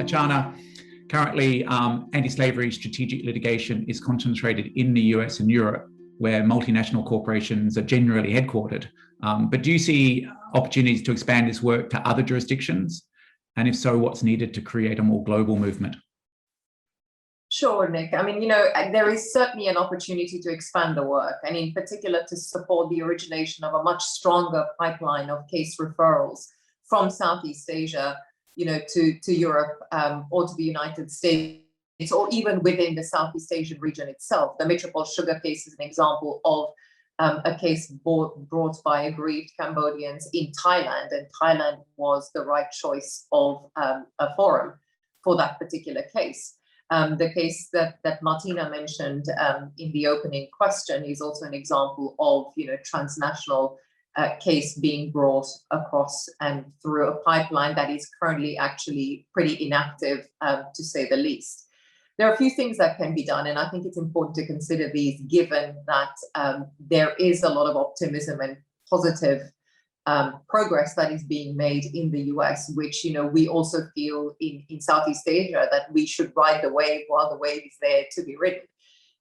Achana, currently anti-slavery strategic litigation is concentrated in the US and Europe, where multinational corporations are generally headquartered. But do you see opportunities to expand this work to other jurisdictions? And if so, what's needed to create a more global movement? Sure, Nick. I mean, there is certainly an opportunity to expand the work, and in particular to support the origination of a much stronger pipeline of case referrals from Southeast Asia, to Europe or to the United States, or even within the Southeast Asian region itself. The Metropole Sugar case is an example of a case brought by aggrieved Cambodians in Thailand, and Thailand was the right choice of a forum for that particular case. The case that Martina mentioned in the opening question is also an example of transnational case being brought across and through a pipeline that is currently actually pretty inactive, to say the least. There are a few things that can be done, and I think it's important to consider these given that there is a lot of optimism and positive progress that is being made in the US, which we also feel in Southeast Asia that we should ride the wave while the wave is there to be ridden.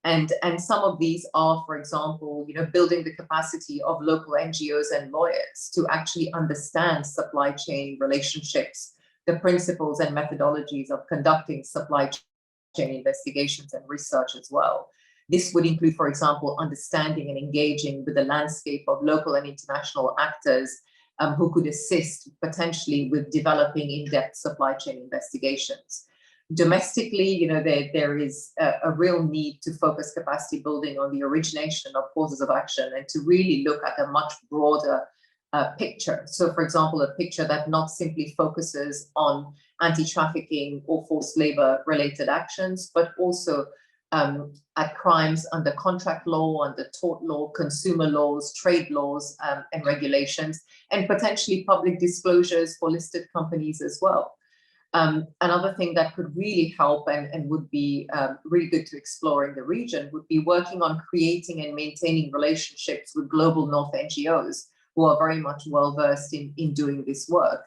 And some of these are, for example, building the capacity of local NGOs and lawyers to actually understand supply chain relationships, the principles and methodologies of conducting supply chain investigations and research as well. This would include, for example, understanding and engaging with the landscape of local and international actors who could assist potentially with developing in-depth supply chain investigations. Domestically, there is a real need to focus capacity building on the origination of causes of action and to really look at a much broader picture. So, for example, a picture that not simply focuses on anti-trafficking or forced labor related actions, but also at crimes under contract law, under tort law, consumer laws, trade laws, and regulations, and potentially public disclosures for listed companies as well. Another thing that could really help and would be really good to explore in the region would be working on creating and maintaining relationships with global North NGOs who are very much well-versed in doing this work,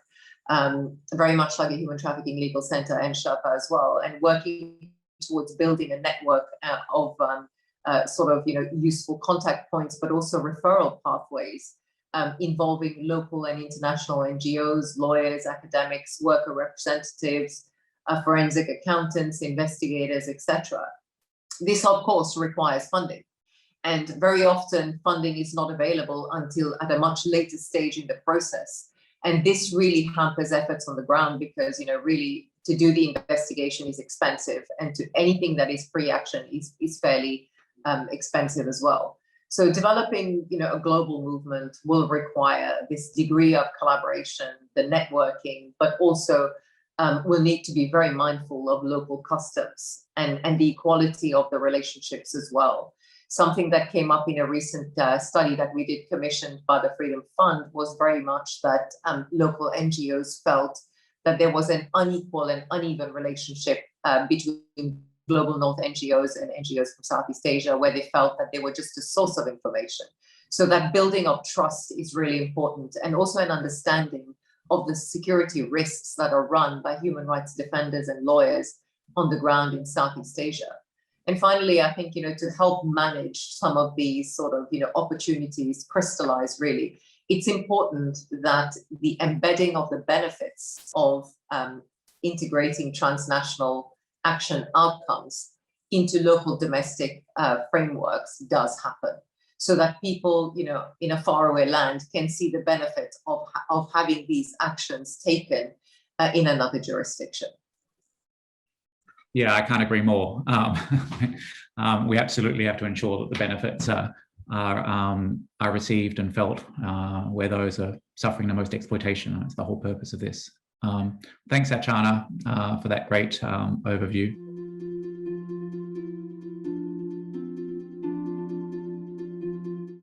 very much like the Human Trafficking Legal Center and Sherpa as well, and working towards building a network of useful contact points, but also referral pathways involving local and international NGOs, lawyers, academics, worker representatives, forensic accountants, investigators, etc. This, of course, requires funding. And very often funding is not available until at a much later stage in the process. And this really hampers efforts on the ground because, really to do the investigation is expensive, and to anything that is pre-action is fairly expensive as well. So developing, a global movement will require this degree of collaboration, the networking, but also will need to be very mindful of local customs and the equality of the relationships as well. Something that came up in a recent study that we did commissioned by the Freedom Fund was very much that local NGOs felt that there was an unequal and uneven relationship between global North NGOs and NGOs from Southeast Asia, where they felt that they were just a source of information. So that building of trust is really important, and also an understanding of the security risks that are run by human rights defenders and lawyers on the ground in Southeast Asia. And finally, I think, to help manage some of these sort of, opportunities crystallize really, it's important that the embedding of the benefits of integrating transnational action outcomes into local domestic frameworks does happen, so that people, in a faraway land can see the benefit of having these actions taken in another jurisdiction. Yeah, I can't agree more. We absolutely have to ensure that the benefits are received and felt where those are suffering the most exploitation. That's the whole purpose of this. Thanks, Achana, for that great overview.